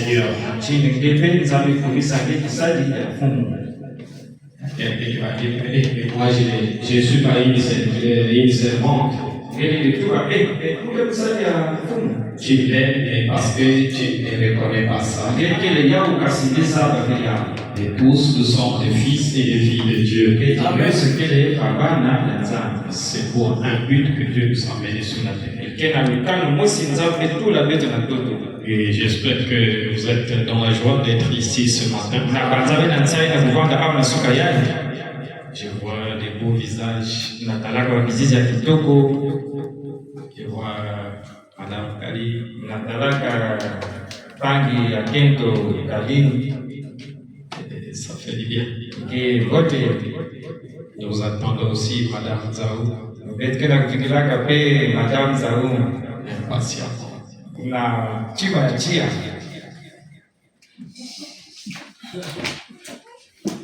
Seigneur. Et moi, je suis pas une servante. Tu l'aimes parce que tu ne reconnais pas ça. Et tous nous sommes des fils et des filles de Dieu. Amen. C'est pour un but que Dieu nous a amenés sur la terre. Et j'espère que vous êtes dans la joie d'être ici ce matin. Je vois des beaux visages. Je vois Madame Kali. Ça fait du bien. Nous attendons aussi Madame Zaou. Impatiemment.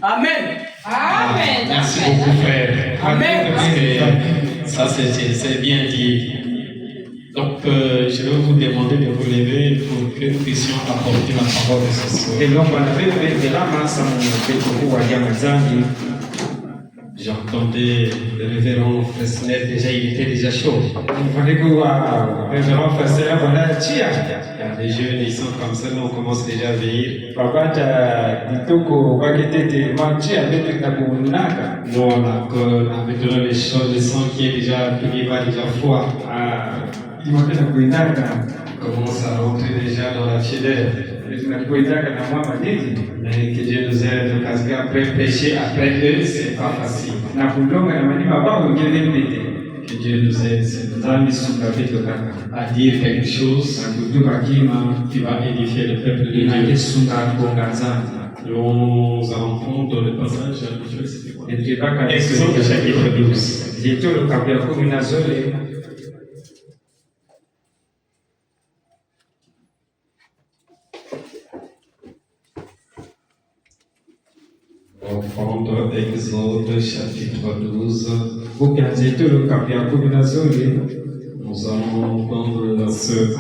Amen. Amen. Merci beaucoup, frère. Amen. Parce que ça, c'est bien dit. Donc, je vais vous demander de vous lever pour que nous puissions apporter la parole de ce soir. J'entendais le révérend Fresnel, déjà, il était déjà chaud. Il y a des jeunes, ils sont comme ça, là, on commence déjà à veiller. Nous, on a maintenant le sang qui est déjà, qui va déjà froid. On commence à rentrer déjà dans la chaleur. Mais que Dieu nous aide, parce qu'après prêcher après eux, c'est pas facile. Que Dieu nous aide, à dire quelque chose qui va édifier le peuple de Dieu. Nous allons prendre le passage, c'était quoi? Exode chapitre 12. On va prendre Exode chapitre 12. Nous allons prendre le verset 1.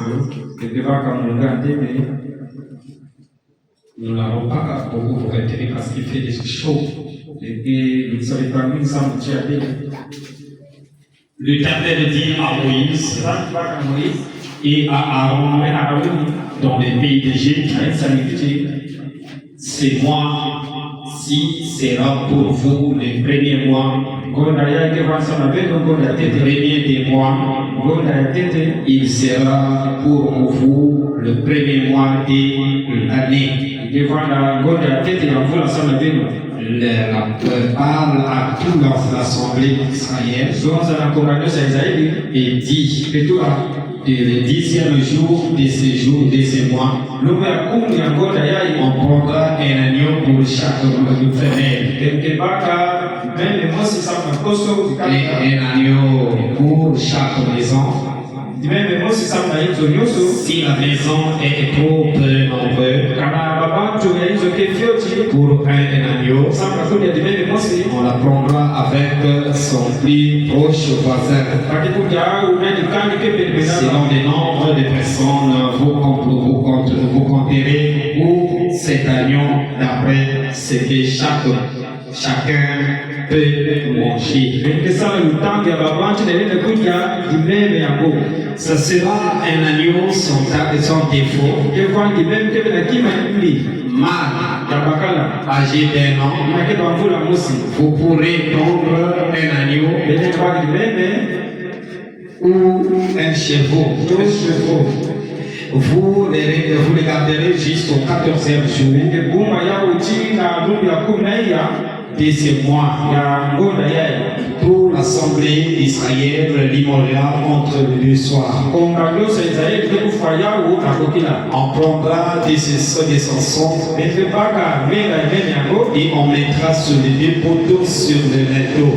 Nous n'allons pas beaucoup vous retenir parce qu'il fait déjà chaud. L'Éternel dit à Moïse et à Aaron dans les pays d'Égypte, c'est moi si sera pour vous les premiers mois. Les premiers des mois, il sera pour vous le premier mois de l'année. Parle à toute l'assemblée d'Israël et dit le 10e jour de ces jours, de ces mois, on prendra un agneau pour chaque femelle et un agneau pour chaque maison. Si la maison est trop peu nombreuse pour un agneau, on la prendra avec son plus proche voisin. Selon le nombre de personnes, vous compterez pour cet agneau d'après ce que chacun peut manger. Ce sera un agneau sans défaut, mâle, âgé d'1 an. Vous pourrez prendre un agneau ou un chevreau. Vous les garderez jusqu'au 14e jour de ce mois. Pour l'assemblée d'Israël l'immolera entre les deux soirs. On prendra de son sang et on mettra sur les deux poteaux sur le linteau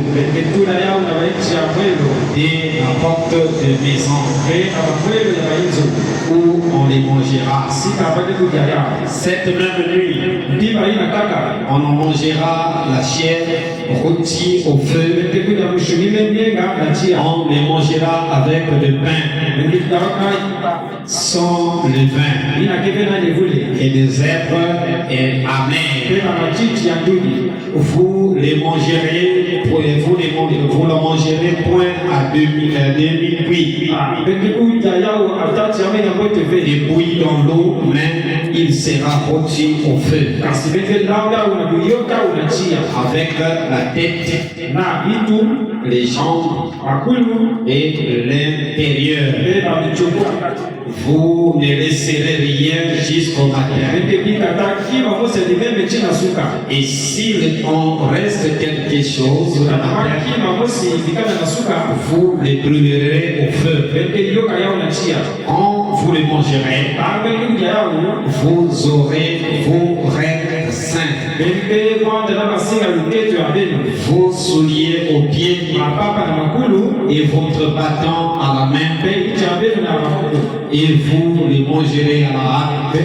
et la porte de maison où on les mangera. Cette même nuit, on en mangera la chair rôtie au feu. On les mangera avec le pain sans le vin. et des herbes et amères. Vous les mangerez, vous le mangerez point à demi-cuit. Et bouilli dans l'eau, mais il sera rôti au feu. Avec la tête, les jambes et l'intérieur. Vous ne laisserez rien jusqu'au matin. Et s'il en reste quelque chose, vous les brûlerez au feu. Quand vous les mangerez, vous aurez vos règles saintes. Vos souliers aux pieds et votre bâton à la main. Et vous les mangerez à la hâte.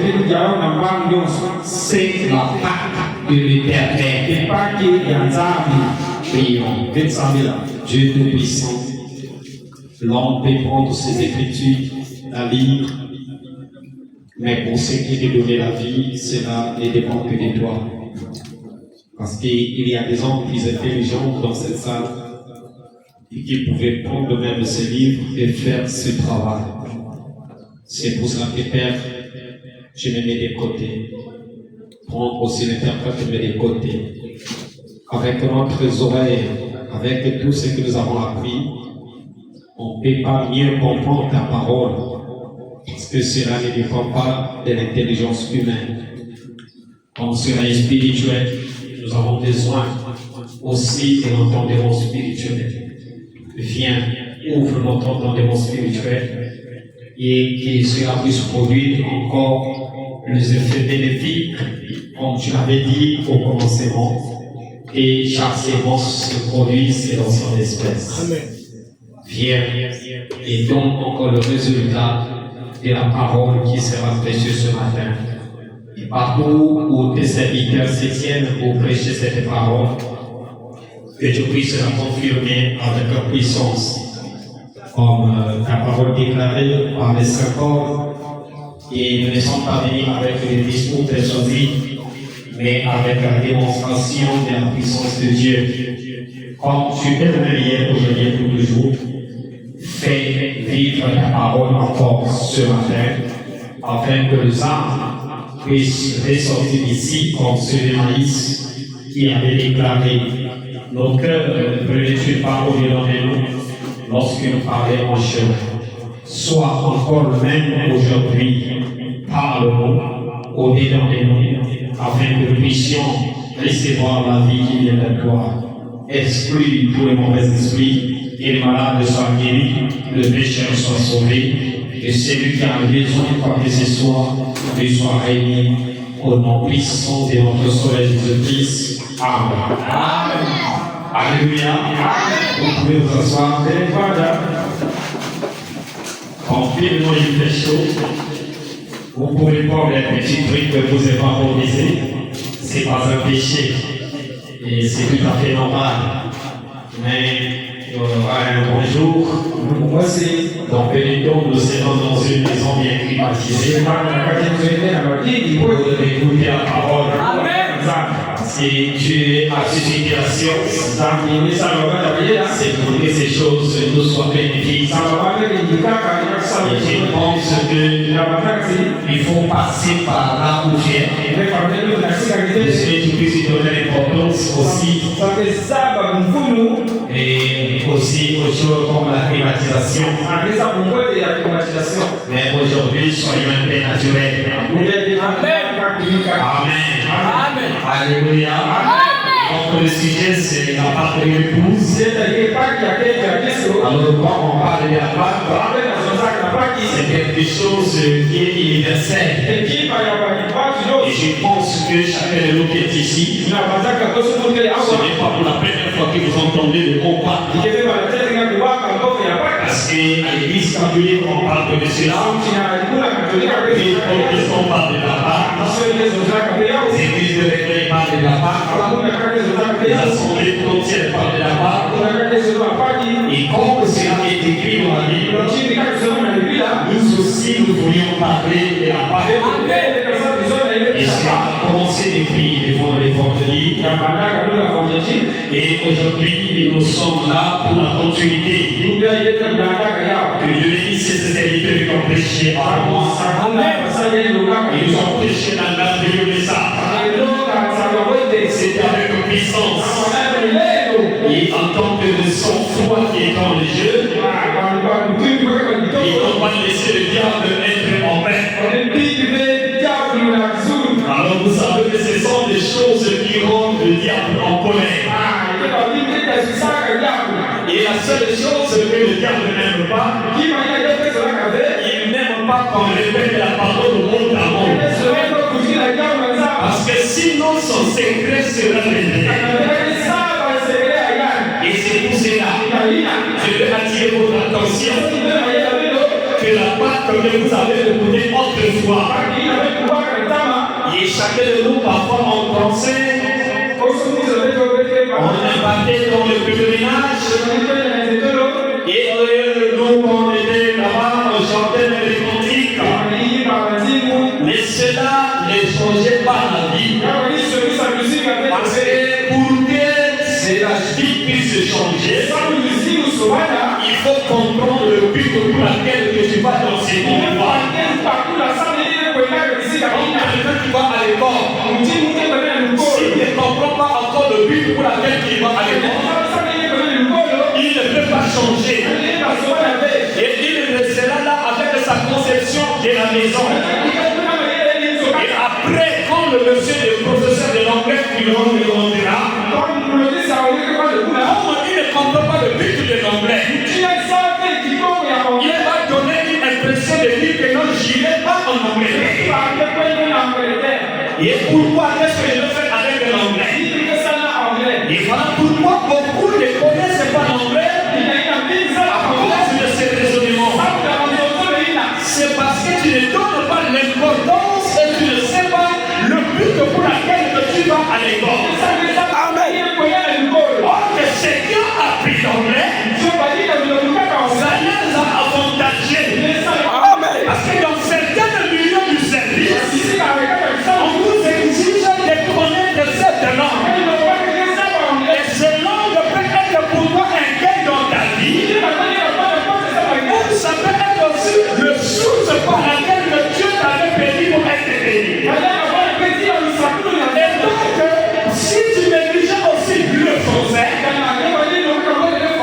C'est la Pâque de l'Éternel. Prions. Dieu Tout-Puissant, l'homme peut prendre ses écritures, la lire, mais pour ce qui est de donner la vie, cela ne dépend que de toi. Parce qu'il y a des hommes plus intelligents dans cette salle et qui pouvaient prendre même ces livres et faire ce travail. C'est pour cela que Père, je me mets de côté. Prendre aussi l'interprète, je me mets de côté. Avec notre oreille, avec tout ce que nous avons appris, on ne peut pas mieux comprendre ta parole. Parce que cela ne dépend pas de l'intelligence humaine. Comme cela est spirituel, nous avons besoin aussi de l'entendement spirituel. Viens, ouvre notre entendement spirituel et que cela puisse produire encore les effets bénéfiques, comme tu l'avais dit au commencement, et chaque sémence se produise dans son espèce. Amen. Viens et donne encore le résultat de la parole qui sera prêchée ce matin. Et partout où tes serviteurs se tiennent pour prêcher cette parole, que tu puisses la confirmer avec la puissance, comme ta parole déclarée par les saints corps. Et nous ne sommes pas venus avec les discours persuasifs, mais avec la démonstration de la puissance de Dieu. Comme tu es le hier, aujourd'hui et tous les jours, fais vivre ta parole encore ce matin, afin que les âmes puissent ressortir d'ici comme ceux de Maïs qui avait déclaré: nos cœurs ne brûlent pas au-dedans de nous lorsque nous parlons en chemin. Sois encore le même aujourd'hui, parle-nous au-dedans de nous, afin que nous puissions recevoir la vie qui vient de toi. Exclue tous les mauvais esprits, et les malades soient guéris, le pécheur soit sauvé, et celui qui a besoin, quoi que ce soit, lui soit réuni au nom puissant de notre Sauveur Jésus-Christ. Amen. Amen. Alléluia. Vous pouvez vous asseoir. En filmant une chose, vous pouvez prendre les petits trucs que vous avez improvisés. C'est pas un péché. Et c'est tout à fait normal. Mais il y aura un bon jour. Donc, nous serons dans une maison bien climatisée. Vous devez écouter la parole. Si tu es à situation, c'est pour que ces choses nous soient bénéfiques. Et je pense qu'il faut passer par là où tu es. Parce que tu puisses donner l'importance aussi. Et aussi aux choses comme la climatisation. Mais aujourd'hui, soyons un peu naturels. Amen. Amen. Alléluia. Donc le sujet c'est la Pâque de l'épouse. Alors quand on parle de la Pâque, c'est quelque chose qui est universel. Et je pense que chacun de nous qui est ici, ce n'est pas pour la première fois que vous entendez le mot Pâque. Parce qu'à l'église catholique on parle de cela. Et quand on parle de la Pâque, les églises de l'église parlent de la Pâque, les assemblées entières parlent de la Pâque. Et comme cela est écrit dans la Bible, nous aussi nous voulions parler de la Pâque. Et c'est à commencer des prix devant l'évangile. Et aujourd'hui, nous sommes là pour la continuité. Que Dieu bénisse ces serviteurs qui ont prêché avant. Ils ont prêché dans la merveilleux message. C'est avec puissance. Et en tant que de son foi qui est dans les jeux, ils n'ont pas laissé le diable être en paix. Alors vous savez que ce sont des choses qui rendent le diable en colère. Et la seule chose que le diable n'aime pas, il n'aime pas qu'on répète la parole au monde à monde. Parce que sinon son secret sera révélé. Et c'est pour cela, je veux attirer votre attention que la pâte que vous avez écoutée autrefois, et chacun de nous parfois on pensait, on est parti dans le pèlerinage, et nous on était là-bas, on chantait les cantiques, mais cela ne changeait pas la vie. Parce que pour que la vie puisse changer, il faut comprendre le but pour lequel tu vas dans ces moments. Quand tu vas à l'école, si tu ne comprends pas encore le but pour lequel tu vas à l'école, il ne peut pas changer. Et il restera là avec sa conception de la maison. Et après, quand le monsieur, le professeur de l'anglais, il le demandera, comme il ne comprend pas le but de l'anglais, il va donner une impression de dire que non, je n'irai pas en Angleterre. Et pourquoi est-ce que je le fais avec l'anglais? Et voilà pourquoi beaucoup ne connaissent pas l'anglais à cause de ces raisonnements. C'est parce que tu ne donnes pas l'importance et tu ne sais pas le but pour lequel tu vas à l'école. Amen. Or que chacun a pris l'anglais, ça les a avantagés. Amen. Parce que dans certains milieux du service, on vous exige de connaître cette langue. Et cette langue peut être pour toi un gain dans ta vie. Ou ça peut être aussi le source par laquelle Dieu t'avait béni pour être béni. Et donc, si tu négliges aussi le français,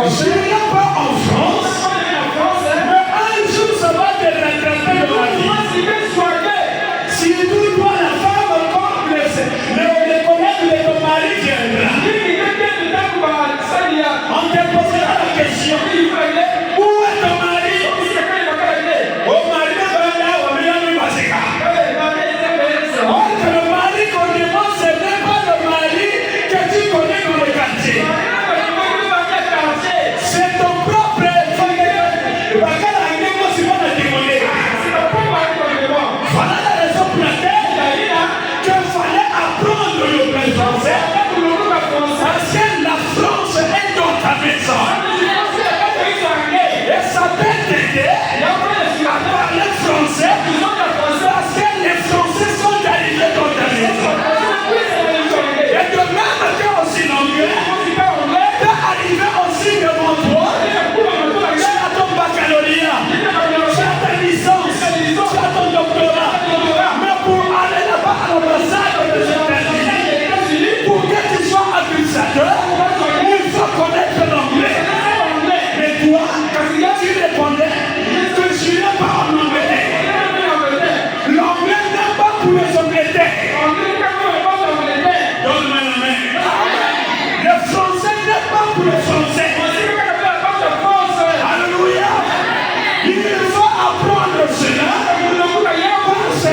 je ne viens pas en France, mais un jour ça va te rattraper dans la vie. Si tu dois la femme comme le collègue de ton mari viendra, on te posera la question, où est ton mari? Au mari de là, on est là, or que le mari qu'on demande, ce n'est pas le mari que tu connais dans le quartier. C'est ton propre voilà la raison pour laquelle qu'il fallait apprendre le vrai français. Parce que la France est dans ta maison. Et ça peut t'aider à parler français. Parce que les Français sont arrivés dans ta maison. Et de même que aussi l'anglais peut arriver aussi devant toi. Tu as ton baccalauréat, tu as ta licence, tu as ton doctorat. Mais pour aller là-bas à l'ambassade de cet pays, pour que tu sois administrateur, il faut connaître l'anglais. Mais toi, tu répondais que je n'ai pas en Angleterre. L'anglais n'est pas pour les Angleterres. Donne-moi la main. Le français n'est pas pour les Français. Alléluia. Il faut apprendre cela parce que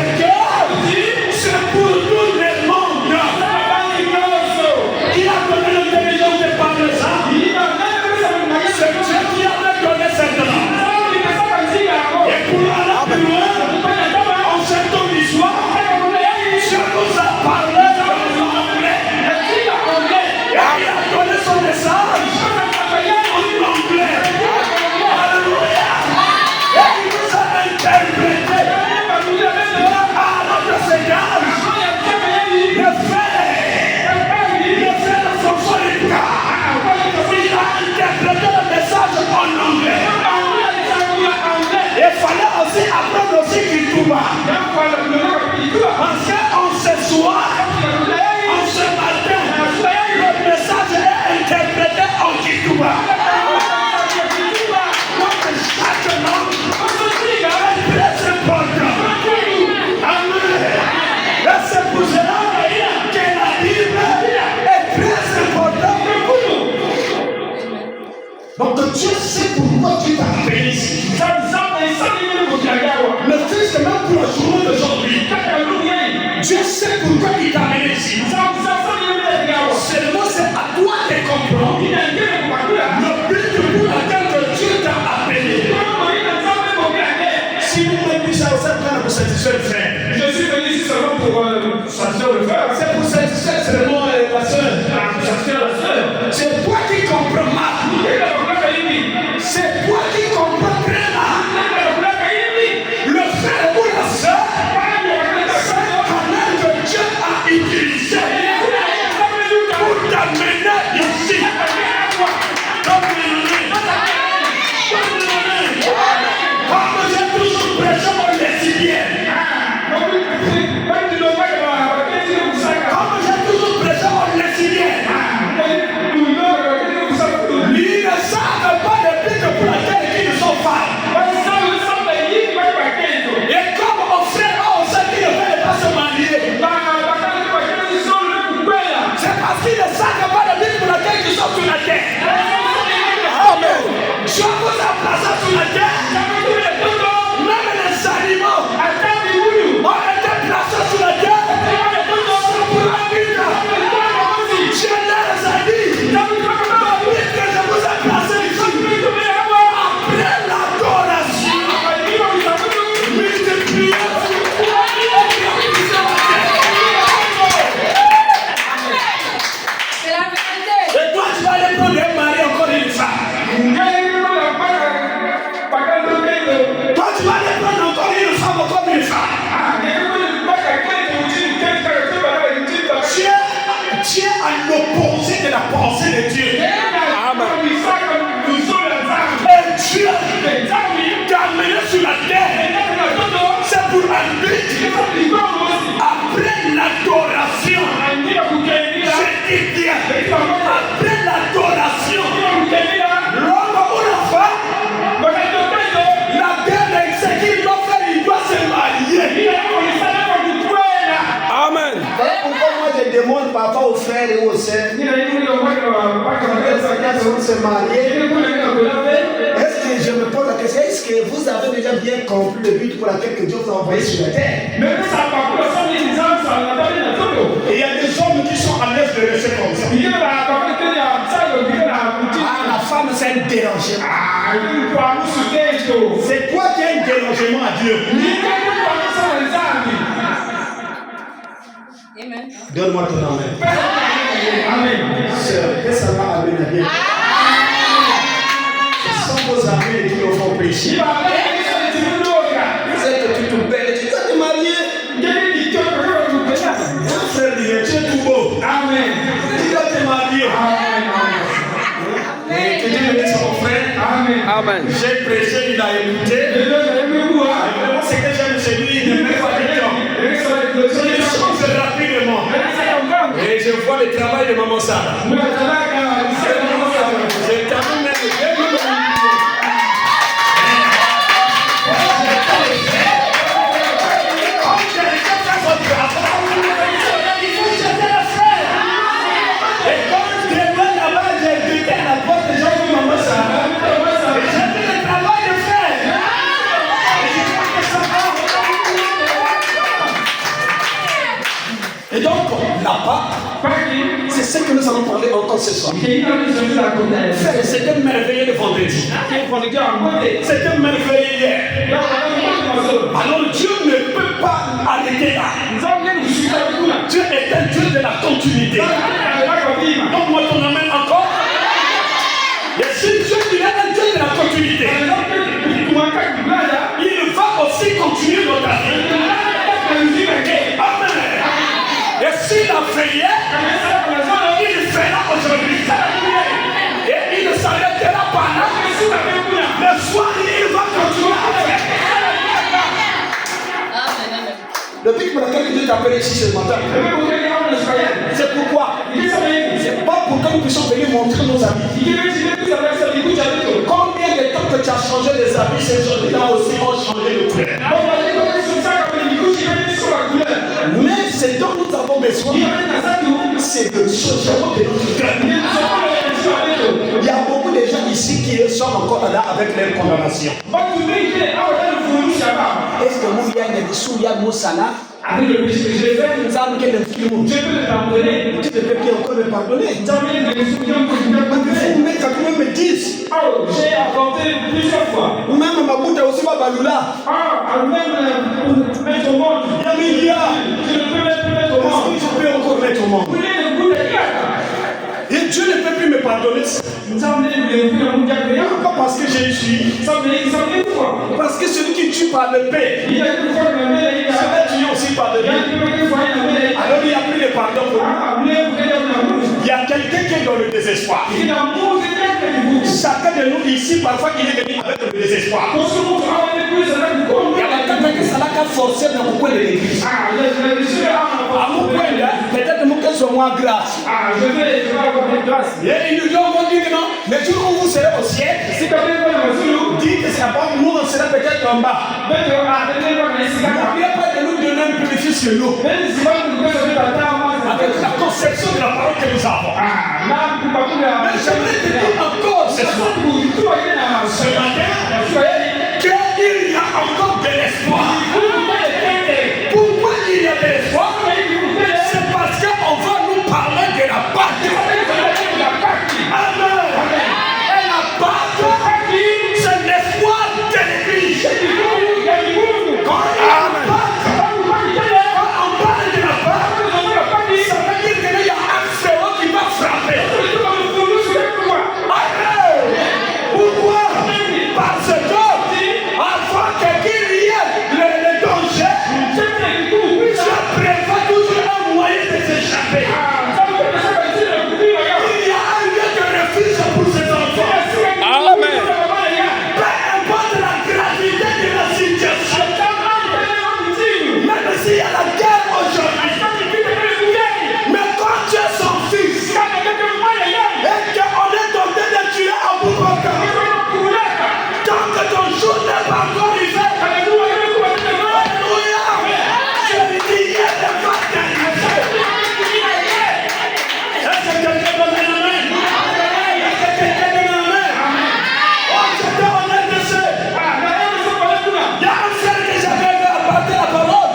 c'est pour tout le monde. Dieu sait pourquoi il t'a amené ici. Seulement c'est à toi de comprendre le but pour lequel Dieu t'a appelé. Si vous me dites ça, c'est pour satisfaire le frère. Je suis venu ici seulement pour satisfaire le frère. C'est pour satisfaire seulement la soeur. Satisfaire la soeur. C'est toi qui comprends mal. C'est toi qui comprends très mal. Le frère ou la soeur, c'est le canal que Dieu a utilisé pour t'amener ici. Comme j'ai toujours prêché mon lesbienne. Comme j'ai toujours prêché mon lesbienne. Ils ne savent pas le but pour lequel ils sont femmes. Et comme on frère, on sait qu'ils ne veulent pas se marier. C'est parce qu'ils ne savent pas le but pour lequel ils sont sur la terre. Amen. Dieu vous a placé sur la terre. Même les animaux ont été placés sur la terre. C'est pour la vie. Dieu les a dit. Le but que je vous ai placé ici. Après l'adoration. Multipliez. C'est la vérité. Et toi, tu vas aller prendre un mari encore une fois. Toi, tu vas aller prendre encore une femme, encore une femme. Tu es à l'opposé de la pensée de Dieu. Et Dieu t'a amené sur la terre. C'est pour un but. Après l'adoration, je dis bien, après l'adoration, l'homme ou la femme, la terre, c'est qu'il doit faire, il doit se marier. Amen. Pourquoi moi je demande papa aux frères et aux sœurs se marier? Est-ce que je me pose la question, est-ce que vous avez déjà bien compris le but pour lequel que Dieu vous a envoyé sur la terre? Et il y a des hommes qui sont à l'aise de rester comme ça. Ah, la femme c'est un dérangement. C'est quoi qui est un dérangement à Dieu? Amen. Donne-moi ton amen. Amen. Sœur, que ça va amener bien. Sans vos amis qui nous font pécher. Vous êtes tout belle, tu dois te marier. Un frère dit, tu es tout beau. Amen. Tu dois te marier. Et que Dieu bénisse mon frère. Amen. J'ai prêché, il a écouté. Vraiment, ce que j'aime chez lui, il ne met pas de temps. Il change rapidement. Et je vois le travail de Maman Sarah. Je termine même. Et donc, là-bas, c'est ce que nous allons parler encore ce soir. C'était merveilleux le vendredi. C'était merveilleux hier. Alors Dieu ne peut pas arrêter là. Dieu est un Dieu de la continuité. Donc moi ton amène encore. Et si Dieu est un Dieu de la continuité, il va aussi continuer notre vie. Amen. Et s'il a fait hier, il fera aujourd'hui. Et il ne s'arrêtera pas là. Le soir, il va continuer à faire. Le but pour lequel Dieu t'appelle ici ce matin, c'est pourquoi. C'est pas pour que nous puissions venir montrer nos habits. Combien de temps que tu as changé les habits, ces gens-là aussi ont changé de couleur. Mais ce dont nous avons besoin, c'est le changement de notre cœur. Il y a beaucoup de gens ici qui sont encore là avec leur condamnation. Est-ce que vous voyez des sous-yas Moussala? Avec le péché que j'ai fait, Ça me fait je peux le pardonner. Tu ne peux plus encore me pardonner. Mais quand tu me dis, Oh, j'ai apporté plusieurs fois. même ma bouche aussi va baloula. Ah, même mettre au monde. Je ne peux même plus mettre au monde. Est-ce que je peux encore mettre au monde? Vous voulez le goût de Et Dieu ne peut plus me pardonner. Pas parce que j'ai tué. Parce que celui qui tue par le paix, sera tué aussi par le bien. Alors il n'y a plus de pardon pour lui. Il y a quelqu'un qui est dans le désespoir. Chacun de nous ici, parfois, il est venu avec le désespoir. Il y a quelqu'un qui s'est forcé dans le coin de l'église. À mon point là, peut-être que ce soit grâce. Et ils nous ont dit que non, le jour où vous serez au ciel, dites que c'est pas nous, on sera peut-être en bas. N'oubliez pas de nous donner un peu de fils que nous. Avec la conception de la parole que nous avons. Mais j'aimerais te dire encore ce matin qu'il y a encore de l'espoir. Pourquoi il y a de l'espoir? C'est parce qu'on va nous parler de la Pâque. Amen. Et la Pâque, c'est l'espoir de l'Église. Quand on parle de la Pâque, ça veut dire qu'il y a un fléau qui va frapper. Amen. Pourquoi? Parce que avant qu'il y ait le danger, Dieu prévoit toujours un moyen de s'échapper. Il y a un lieu de refuge pour ces enfants. Amen. Peu importe la gravité de la situation, même s'il y a la guerre aujourd'hui, mais quand tu es son fils, et qu'on est tenté de tuer Abou Bakar, tant que ton jour n'est pas encore arrivé, alléluia, je lui dis, il y a des fatalités. Est-ce que quelqu'un donne un amen? Est-ce que quelqu'un donne un amen? Oh, j'étais honnête de ce. Il y a un frère que j'avais vu apporter la parole.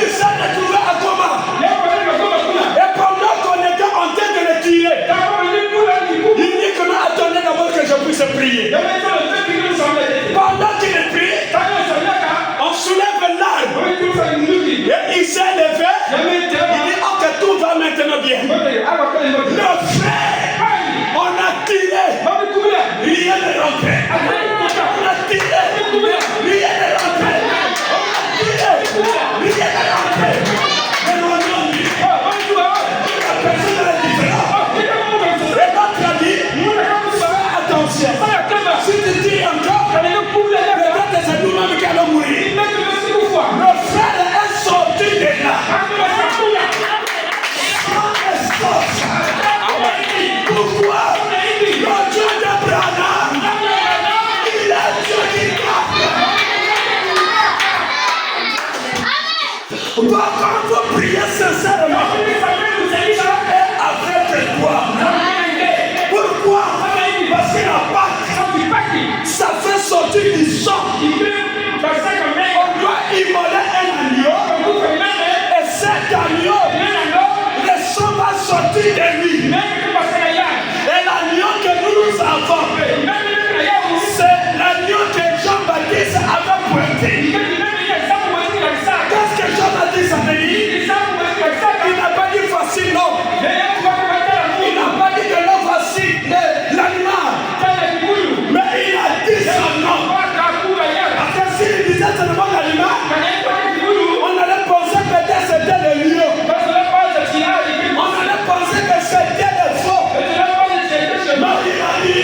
Il s'est retrouvé à Goma. Et pendant qu'on était en train de le tirer, il dit que non, attendez d'abord que je puisse prier. Pendant qu'il prie, on soulève l'arbre. Et il s'est levé. Il dit, ok, tout va maintenant bien. Le frère, on a tiré. Rien ne rentrait. On a tiré. Rien ne rentrait. On a tiré. Rien ne rentrait. Mais non, non, la personne est différente. Et l'autre a dit, fais attention. Si tu tires encore, peut-être c'est nous-mêmes qui allons mourir. Le frère est sorti de là. Sans escorte. Pourquoi? Le Dieu d'Abraham, il est Dieu qui garde. Donc quand vous priez sincèrement et avec toi, pourquoi? Parce que la Pâque, ça fait sortir du sang. On doit immoler un agneau et cet agneau, le sang va sortir de lui. Et l'agneau que nous avons, c'est l'agneau que Jean-Baptiste avait pointé. Qu'est-ce que Jean-Baptiste avait dit? Il n'a pas dit facile, non. Il n'a pas dit que non facile, l'animal. Mais il a dit son nom. Parce que s'il disait seulement l'animal, on allait penser peut-être c'était le lion. On allait penser que c'était le faux. Mais il a dit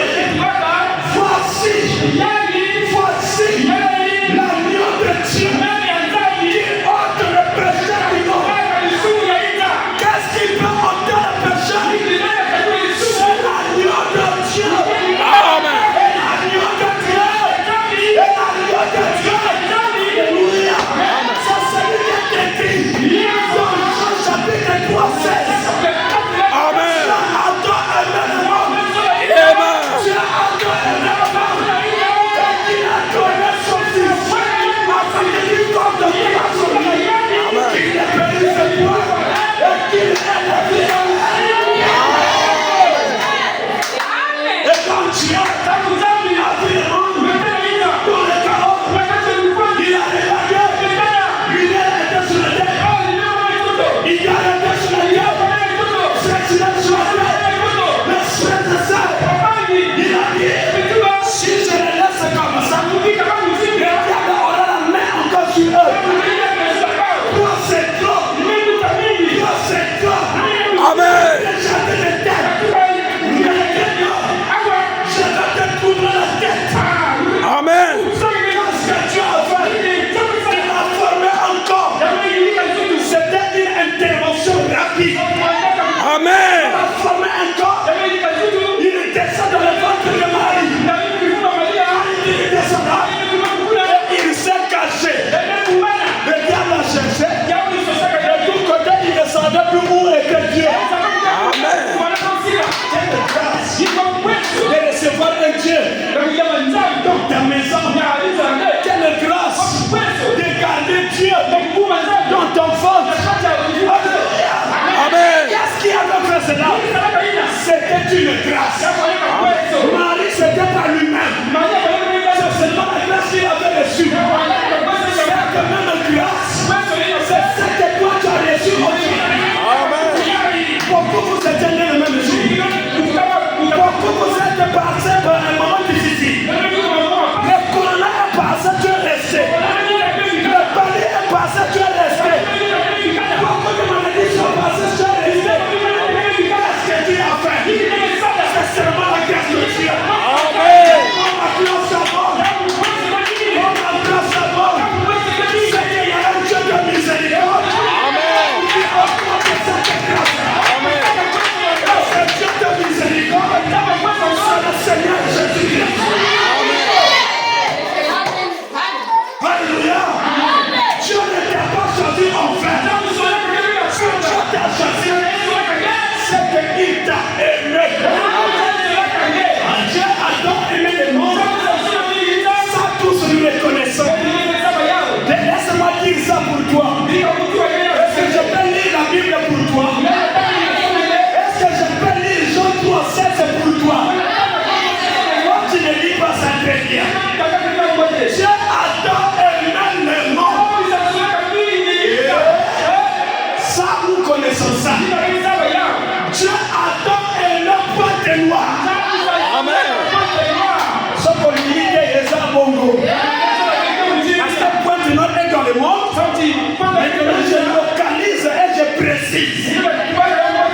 maintenant je localise et je précise.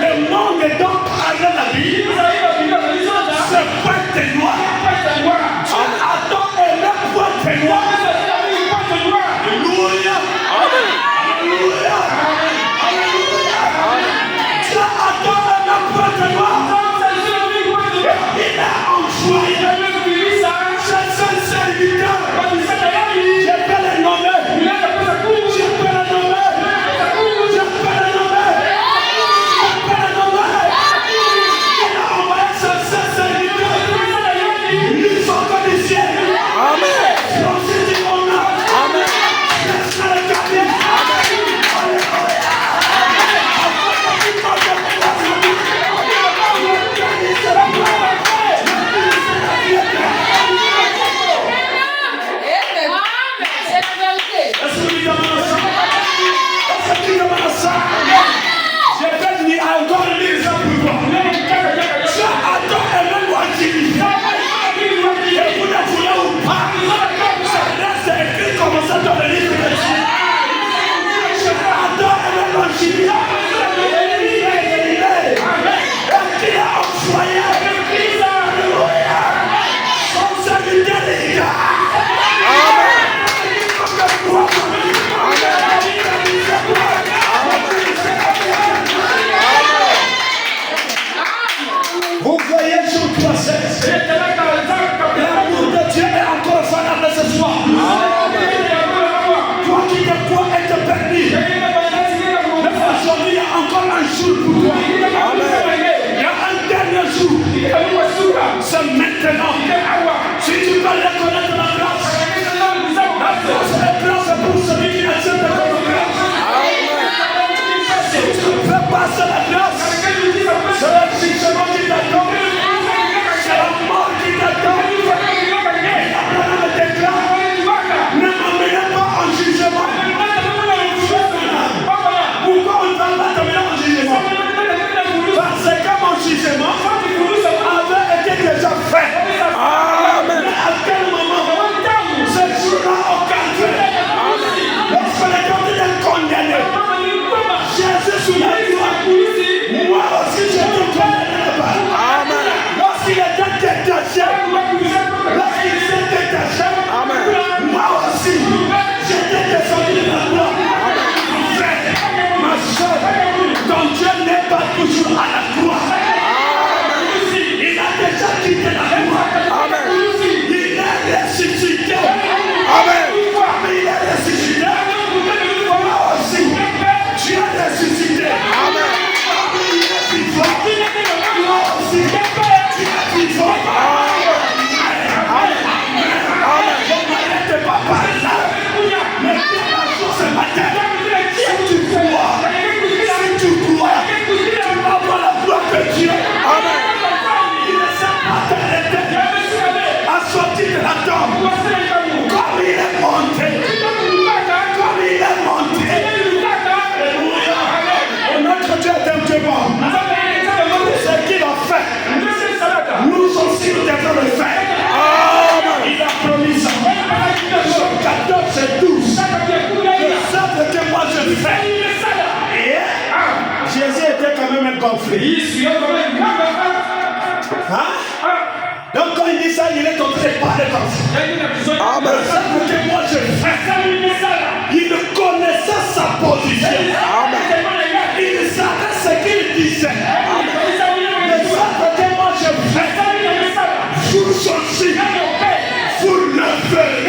Le monde dont parle la Bible, c'est pointe noire. Adam est la pointe noire. Alléluia. Alléluia. Alléluia. Adam est la pointe noire. Il a envoyé ce serviteur. Je peux le nommer. Je peux le nommer. Je peux le nommer. Je peux le nommer. Il a envoyé ce serviteur. Nous sommes comme des ciels. Amen. Vous voyez sur 3:16. L'amour de Dieu est encore valable ce soir. Toi qui te crois être perdu, aujourd'hui il y a encore un jour pour toi. Il y a un dernier jour. C'est maintenant. Si tu veux reconnaître la grâce est grâce pour celui qui accepte la grâce. Si tu ne fais pas la grâce, c'est le jugement qui t'attend. C'est la mort qui t'attend. Abraham déclare, ne m'amenez pas en jugement. Pourquoi on ne va pas t'amener en jugement? Parce que mon jugement avait été déjà fait. Amen. Mais à quel moment ce jour-là au calvaire, lorsque les gens étaient condamnés, Jésus sur la croix, moi aussi j'étais condamné là-bas. Amen. Lorsqu'il était détaché, Amen. moi aussi j'étais descendu de la croix. Frère, ma soeur, ton Dieu n'est pas toujours à la croix. Il a déjà quitté la croix. Amen. Il est ressuscité. Amen. Mais il est ressuscité. Moi aussi, tu es ressuscité. Amen. Il est vivant. Moi aussi, tu es vivant. Je ne m'arrête pas par là. Mais la chose ce matin, si tu crois, tu vas voir la gloire de Dieu. Amen. Il ne sait pas t'arrêter à sortir de la tombe. Comme il est monté. Comme il est monté. Alléluia. Notre Dieu est un Dieu bon. Ce qu'il a fait, nous aussi nous devons le faire. Il a promis ça. Jean 14:12. Le savent que moi je fais. Et Jésus était quand même un gonflé. Hein? Donc quand il dit ça, il est en train de parler comme ça. Amen. Le savent que moi je fais. Il connaissait sa position. Il savait ce qu'il disait. Le savent que moi je fais. Vous aussi, vous le ferez.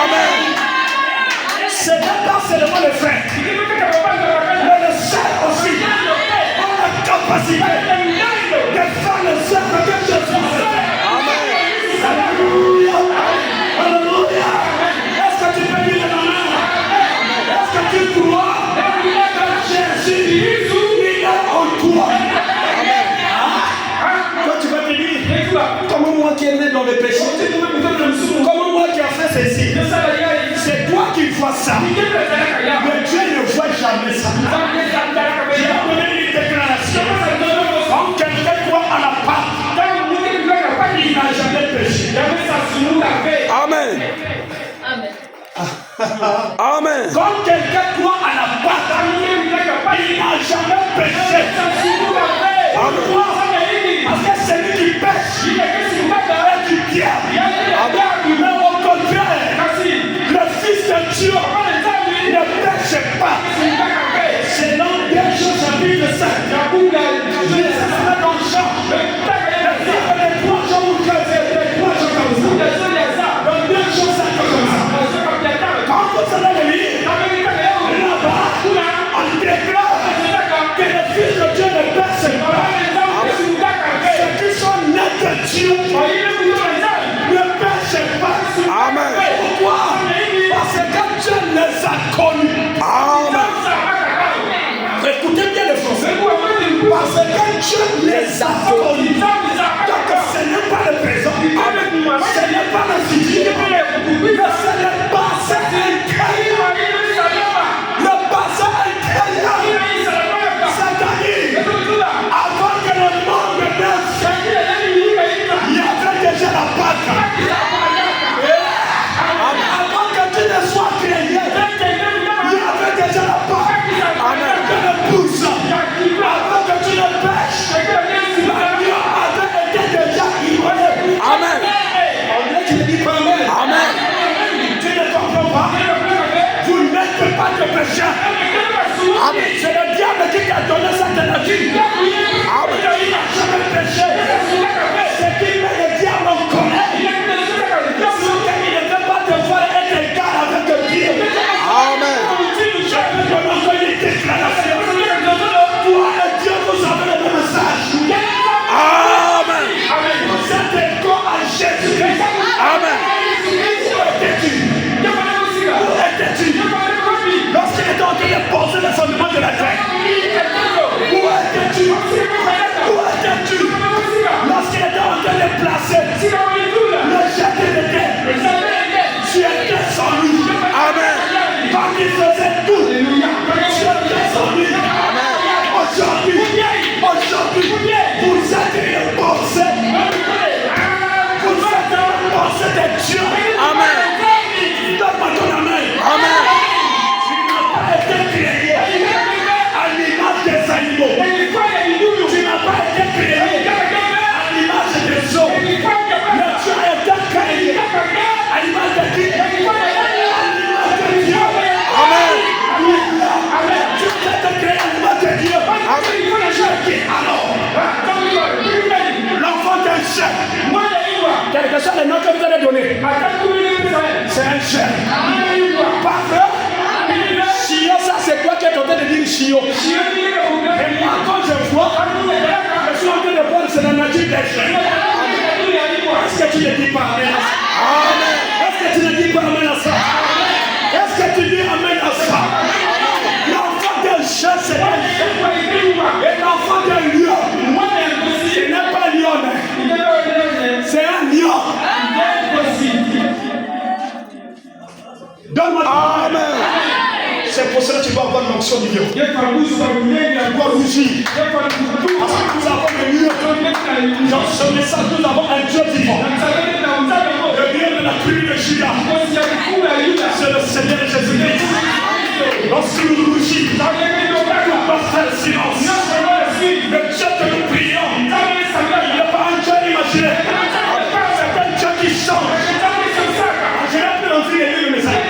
Amen. Ce n'est pas seulement le frère, mais le seul aussi a la capacité de faire le cercle que je suis. Amen. Alléluia. Alléluia. Est-ce que tu peux dire le nom? Est-ce que tu crois que Jésus, il est en toi? Toi, tu vas te dire, comment moi qui est né dans le péché, comment moi qui a fait ceci, c'est toi qui vois ça. Mais Dieu ne voit jamais ça. J'ai donné une déclaration. Quand quelqu'un croit à la part, il n'a jamais péché. Amen. Amen. Quand quelqu'un croit à à la pâte. Il n'a jamais péché. Parce que c'est lui qui pêche et qui vient. Mais au contraire, le Fils de Dieu ne pêche pas. C'est dans 2 Jean chapitre 5. Je sais dans Jean. Les 3 Jean ou 3 Jean comme ça. Dans 2 Jean 5 comme ça. Quand vous allez le lire, là-bas, on déclare que le Fils de Dieu ne pêche pas. Ceux qui sont nés de Dieu ne pêchent pas. Amen. Pourquoi? Parce que Dieu les a connus. Amen. Écoutez bien le français. Parce que Dieu les a connus. Donc ce n'est pas le présent. Ce n'est pas le futur. Mais c'est le passé intérieur. Le passé intérieur. C'est-à-dire, avant que le monde naisse, il y avait déjà la Pâque. Avant que tu ne sois créé, il y avait déjà la Pâque. Que le pousse. Avant que tu ne pêches, l'agneau avait été déjà immolé. Amen. On dirait que tu ne dis pas amen. Amen. Tu ne comprends pas. Vous n'êtes pas de pécheur. C'est le diable qui t'a donné cette nature. Il n'a jamais péché. C'est qui met le diable en colère. Il ne peut pas te voir être égal avec Dieu. Amen. Je peux te lancer une déclaration. Toi et Dieu, vous avez le même message. Amen. Vous êtes égaux à Jésus-Christ. Amen. Où étais-tu? Lorsqu'il était en train de poser le fondement de la terre. Où étais-tu? Où étais-tu? Lorsqu'il était en train de placer le jardin de terre. Tu étais sans lui. Amen. Quand il faisait tout, tu étais sans lui. Aujourd'hui, vous êtes une pensée. Vous êtes une pensée de Dieu. Amen. Donne-moi ton amen. Amen. Tu n'as pas été créé à l'image des animaux. Tu n'as pas été créé à l'image des eaux. Mais tu as été créé à l'image de qui? À l'image de Dieu. Amen. Tu as été créé à l'image de Dieu. Qui alors? L'enfant d'un chef. Quel que soit le nom que vous allez donner. C'est un chef. Parfait. Chio, ça c'est quoi qui est en train de dire Chio? Et moi quand je vois, je suis en train de voir c'est la nature des chefs. Est-ce que tu ne dis pas amen à ça? Amen. Est-ce que tu ne dis pas amen à ça? Est-ce que tu dis amen à ça? L'enfant d'un chef c'est un chef. Et l'enfant d'un lion, ce n'est pas un lion. C'est un lion. Donne-moi. Amen. C'est pour cela que tu vas avoir l'onction du lion. Tu dois rougir. Parce que nous avons le lion. Dans ce message, nous avons un Dieu vivant. Le lion de la tribu de Juda. C'est le Seigneur Jésus-Christ. Lorsque nous rougissons, nous devons faire le silence. Le Dieu que nous prions, il n'est pas un Dieu imaginé. C'est un Dieu qui change. Je n'ai plus envie de lire le message.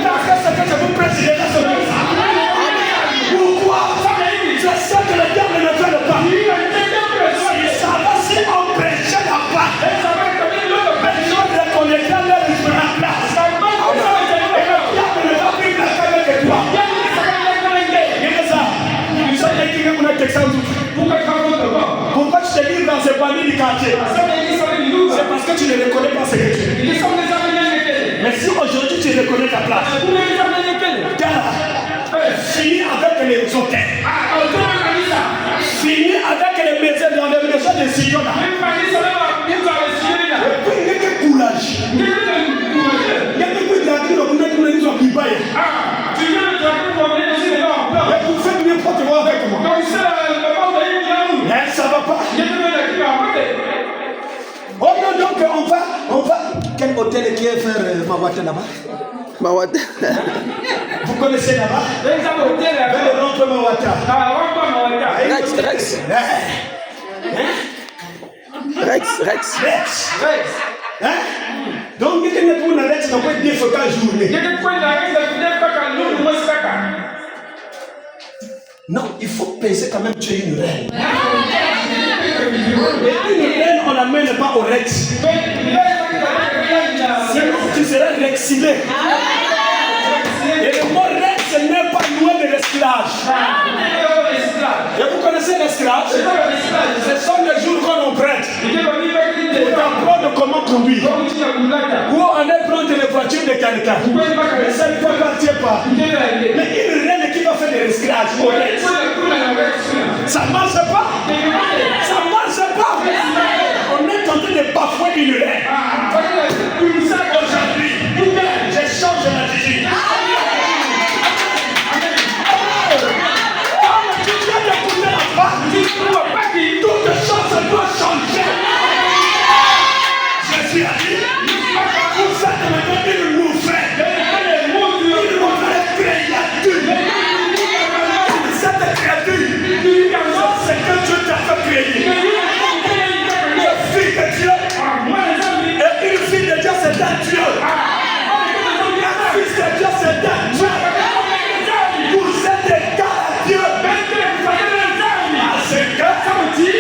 Parce que ce que je vous prêche, il est là sur le message. Pourquoi? C'est ça que le diable ne fait pas. Il savait si on prêchait la part. Personne ne connaîtrait leur différente place. Et le diable ne va plus la faire que toi. Regardez ça. Nous sommes écrits comme un exemple. Pourquoi tu te livres dans ces familles du quartier? C'est parce que tu ne reconnais pas ce que tu es. Mais si aujourd'hui tu reconnais ta place, finis avec les hôtels. Finis avec les maisons dans les maisons de Sion. Et puis il y a quel courage. Il y a quel courage. Mais vous faites n'importe quoi avec moi. Ça va pas. Oh non, donc on va. Quel hôtel qui est faire Mawate là-bas? Mawate. Vous connaissez là-bas? Vers le rond-point Mawata. Rex. Hein? Donc, il y a des Rex qui ont fait 2 fois par journée. Non, il faut penser quand même que tu es une reine. Et une reine, on l'amène pas au Rex. Sinon, tu seras rexilé. Et le mot Rex n'est pas loin de l'esclavage. Et vous connaissez l'esclavage? Ce sont les jours qu'on nous prête pour t'apprendre comment conduire. Ou on est prendre les voitures de quelqu'un. Mais ça ne t'appartient pas. Mais une reine qui va faire de l'esclavage, ça ne marche pas. Ça ne marche pas. On est en train de bafouer une reine. Aujourd'hui, je change d'attitude. Toute chose doit changer. Je suis allé. Vous êtes maintenant une nouvelle créature. Cette créature, c'est que Dieu t'a fait créer. Une fille de Dieu. Et une fille de Dieu, c'est un Dieu. Un fils de Dieu, c'est un Dieu. Vous êtes égal à Dieu. Qu'on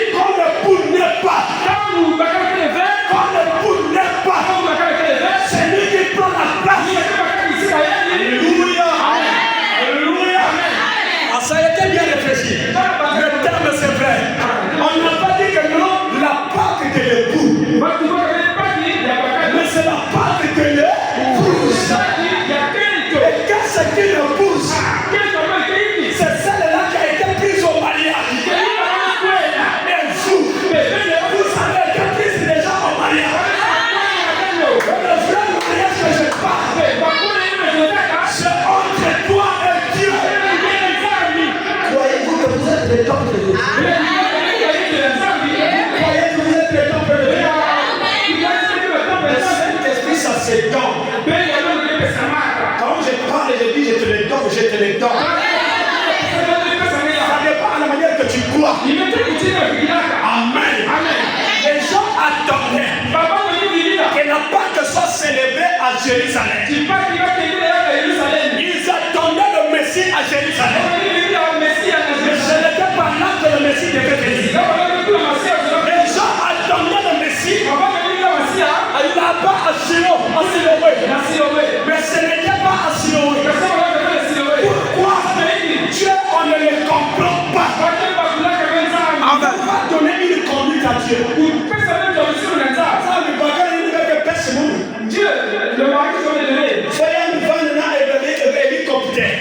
ne pourrait pas. C'est lui qui prend la place. Alléluia. Alléluia. Ah, ça a été bien réfléchi. Le terme c'est vrai. On n'a pas dit que non, la Pâque de l'époux. Mais c'est la Pâque de l'épouse. Et qu'est-ce qu'une épouse? C'est celle-là qui a été prise au mariage. Vous savez que Christ est déjà au mariage. Le vrai mariage que je parle, c'est entre toi et Dieu. Croyez-vous que vous êtes le temple de Dieu? Croyez que vous êtes le temple de Dieu? Le Saint-Esprit, ça se donne. Quand je parle et je dis je te le donne, je te le donne. Ça dépend de la manière que tu crois. Amen. Les gens attendaient que la Pâque soit célébrée à Jérusalem. Ils attendaient le Messie à Jérusalem. Mais ce n'était pas là que le Messie devait venir. Les gens attendaient le Messie là-bas à Siloé. Mais ce n'était pas à Siloé. Pourquoi? Dieu, on ne le comprend pas. On ne va pas donner une conduite à Dieu. Ça ne va pas donner que personne. Dieu, le mari qu'on est donné. Soyez une vanne et hélicoptère.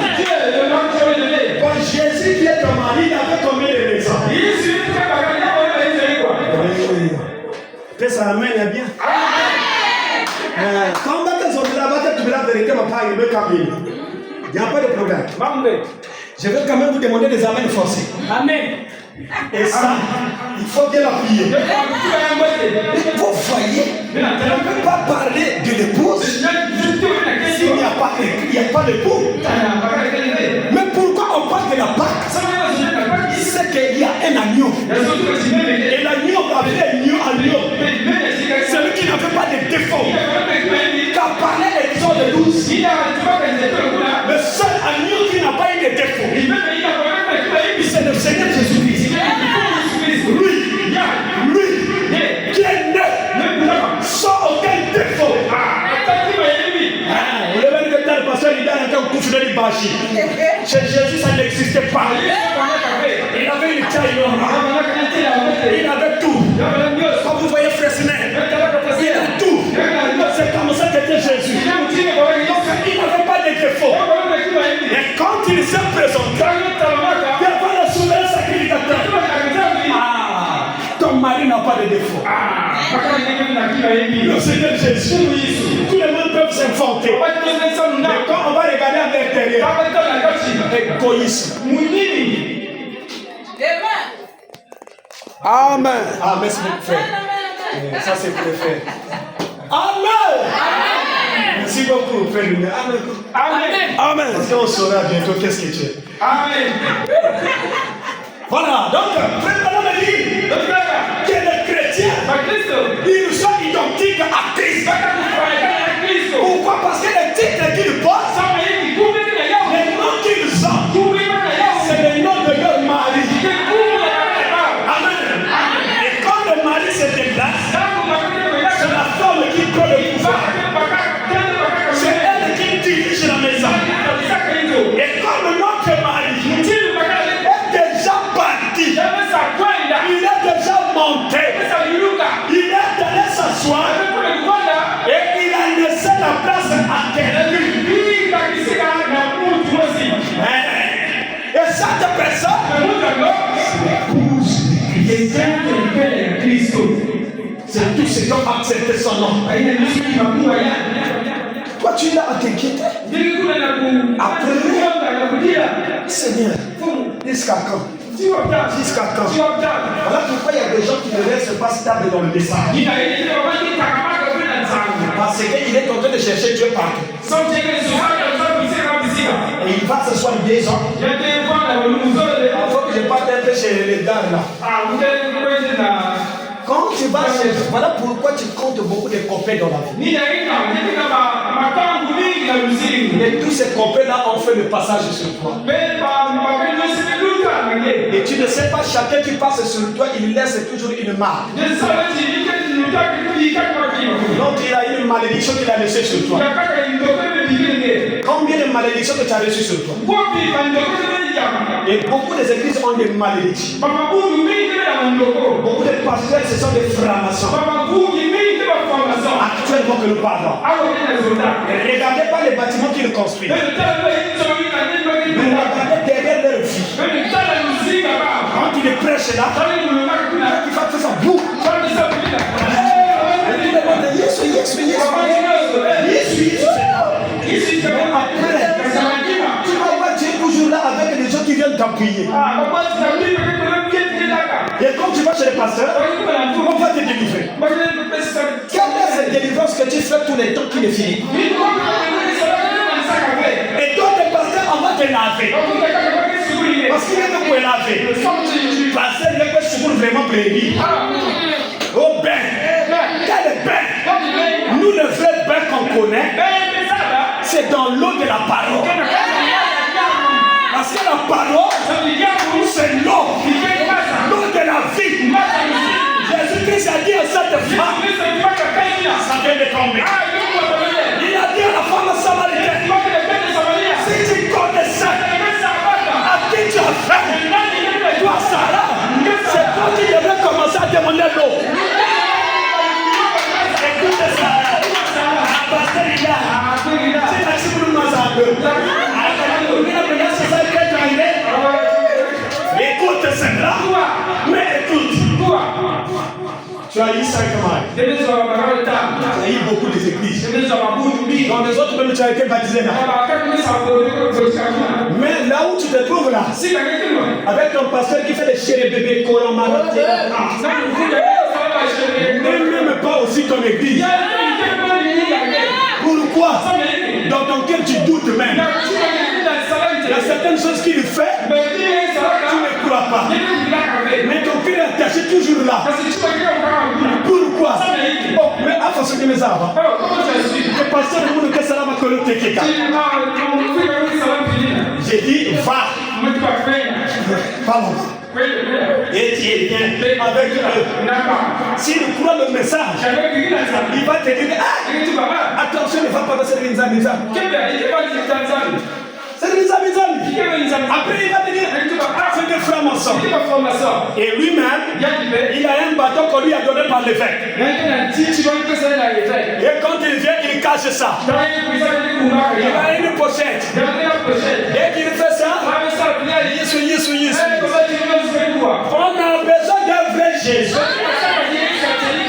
Dieu, le mari qu'on est donné. Quand Jésus qui est ton mari, il avait combien de maisons? Ça amène bien. Quand on est là-bas, tu la vérité, ma part, il me camine. Il n'y a pas de problème. Je vais quand même vous demander des amens forcés. Amen. Et ça, il faut bien l'appuyer. Vous voyez, on ne peut pas parler de l'épouse s'il n'y a pas d'époux. Mais pourquoi on parle de la Pâque? C'est qu'il y a un agneau. Et l'agneau avait un agneau. Celui qui n'avait pas de défaut. Car par l'Exode 12, le seul agneau qui n'a pas eu de défaut, c'est le Seigneur Jésus-Christ. Lui, qui est né sans aucun défaut. Vous le voyez que le pasteur, il a un coup de l'Ibachi. Chez Jésus, ça n'existait pas. Il avait une taille normale. Il avait tout. Quand vous voyez Fresnel, il a tout. C'est comme ça qu'était Jésus. Il n'avait pas de défaut. Et quand il s'est présenté devant le souverain sacrificateur, ton mari n'a pas de défaut. Le Seigneur Jésus, tous les monde peuvent s'inventer. Mais quand on va regarder à l'intérieur, égoïsme. Amen. Amen, c'est pour le faire. Ça, c'est pour le faire. Amen. Merci beaucoup, Frère Lumière. Amen. Parce qu'on saura bientôt qu'est-ce que tu es. Amen. Voilà, donc, Frère Branham me dit que les chrétiens, ils sont identiques à Christ. Pourquoi? Parce que les titres qu'ils portent, les noms qu'ils ont, c'est les noms de leur mari. Amen. Et quand le mari se déplace, c'est la femme qui prend le pouvoir. C'est elle qui dirige la maison. Et comme notre mari est déjà parti, il est déjà monté, il est allé s'asseoir et il a laissé la place à quelqu'un. Et cette personne, c'est l'épouse de Christ. C'est tous ceux qui ont accepté son nom. Toi, tu l'as à t'inquiéter. Après, Seigneur, jusqu'à quand? Jusqu'à quand? Voilà pourquoi il y a des gens qui ne restent pas stables dans le message. Parce qu'il est en train de chercher Dieu partout. Et il va se soigner des gens. Il faut que je parte un peu chez les dames là. Quand tu vas chez... Voilà pourquoi tu comptes beaucoup de copains dans la vie. Et tous ces copains-là ont fait le passage sur toi. Et tu ne sais pas, chacun qui passe sur toi, il laisse toujours une marque. Donc il a une malédiction qu'il a laissée sur toi. Combien de malédictions que tu as reçues sur toi? Et beaucoup des églises ont des malédictions. Beaucoup de pasteurs, ce sont des francs-maçons. Actuellement que nous parlons. Ne regardez pas les bâtiments qu'ils construisent. Ne regardez derrière leur vie. Quand il est prêche là, il va faire ça. Boum. Après, tu vas voir Dieu toujours là avec les gens qui viennent t'appuyer. Et quand tu vas chez le pasteur, on va te délivrer. Quelle est cette délivrance que tu fais tous les temps qui est fini? Et toi, le pasteur, on va te laver. Parce qu'il est de quoi laver. Pasteur, il est vraiment prévu. Oh ben, quel bain? Nous, le vrai bain qu'on connaît, c'est dans l'eau de la parole. Parce que la parole, c'est l'eau. L'eau de la vie. Jésus-Christ a dit à cette femme, ça vient de tomber. Il a dit à la femme samaritaine, si tu connaissais à qui tu as fait, toi Sarah, c'est toi qui devrais commencer à demander l'eau. Écoute ça. Écoute celle-là. Mais écoute. Tu as eu 5 mailles. Tu as eu beaucoup des églises. Dans les autres même tu as été baptisé là. Mais là où tu te trouves là, avec un pasteur qui fait des chéris bébés collants malades, même pas aussi ton église. Pourquoi? Dans ton cœur tu doutes même. Il y a certaines choses qu'il fait, tu ne crois pas. Mais ton cœur est attaché toujours là. Pourquoi? Oh, mais à force de mes arbres. Le pasteur de mon ça va coloter quelqu'un. J'ai dit, va. Pardon. Et tu es bien avec eux. S'il croit le message, il va te dire, attention, ne va pas passer les amis. C'est des amis. Après, il va te dire, c'est des francs-maçons. Et lui-même, il a un bâton qu'on lui a donné par l'évêque. Et quand il vient, il cache ça. Il a une pochette. Dès qu'il fait ça, yes. On a besoin d'un vrai Jésus.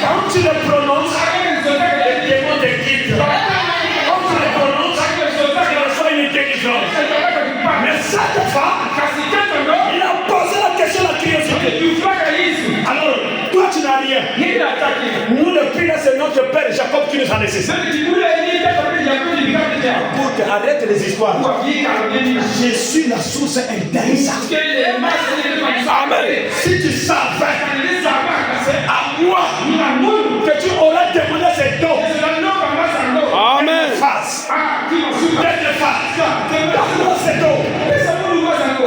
Quand tu le prononces, les démons te quittent. Quand tu le prononces, tu reçois une intelligence. Mais cette femme, il a posé la question à la curiosité. Alors, toi tu n'as rien. Nous le prix de ce nom notre père Jacob qui nous a laissé ça. Arrête les histoires. Je suis la source intarissable. Amen. Si tu savais, c'est à moi que tu auras demandé cette dons. Amen. Face. Dernière face. Donne-moi cette dons.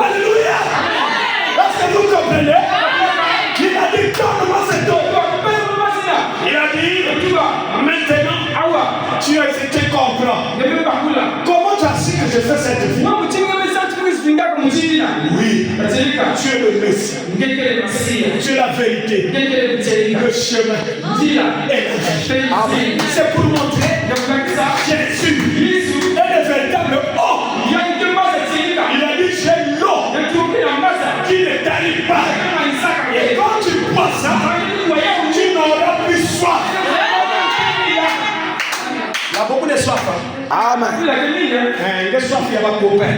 Alléluia. Est-ce que vous comprenez? Il a dit donne-moi cette dons. Il a dit maintenant tu as été comprendre. Comment tu as su que je fais cette vie? Oui, tu es le Messie. Tu es la vérité, le chemin et la vie. Amen. C'est pour montrer Jésus est le véritable homme. Il a dit j'ai l'eau qui ne t'arrive pas. Et quand tu bois ça, tu n'auras plus soif. Il y a beaucoup de soif. Amen. Il y a des soif, il y a pas de copain.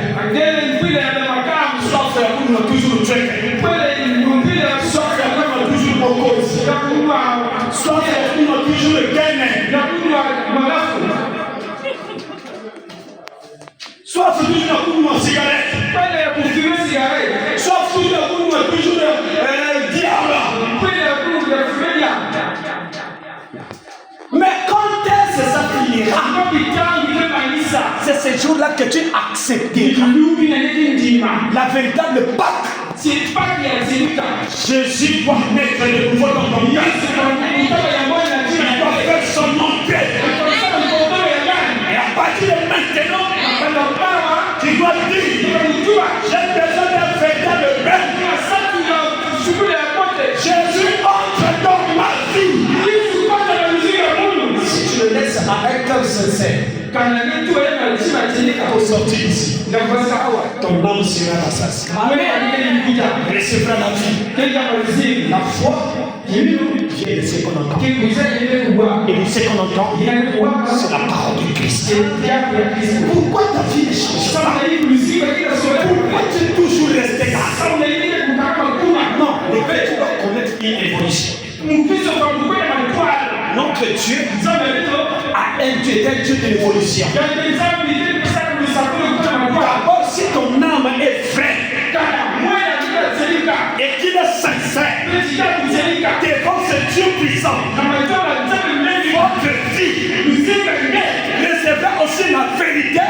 Soif, il y a toujours le truc. Soif, il y a toujours le cause. Soif, il y a toujours le gain. Soif, il y a toujours une cigarette. Soif, il y a toujours le diable. Mais quand est-ce que ça finira? C'est ce jour-là que tu accepteras la véritable Pâque. Jésus doit naître de nouveau dans ton cœur. Il doit faire son entrée. Et à partir de maintenant, tu dois dire j'ai besoin d'un véritable bain. Jésus entre dans ma vie. Si tu le laisses à un cœur sincère, pour sortir ici, ton âme sera rassasiée. Recevra la vie. La foi vient de ce qu'on entend. Et de ce qu'on entend, c'est la parole de Christ. Pourquoi ta vie ne change pas? Pourquoi tu es toujours resté là? Non, le fait que tu dois connaître une évolution. Notre Dieu a un Dieu de l'évolution. D'abord, si ton âme est vraie et qu'il est sincère devant ce Dieu puissant, votre vie recevra aussi la vérité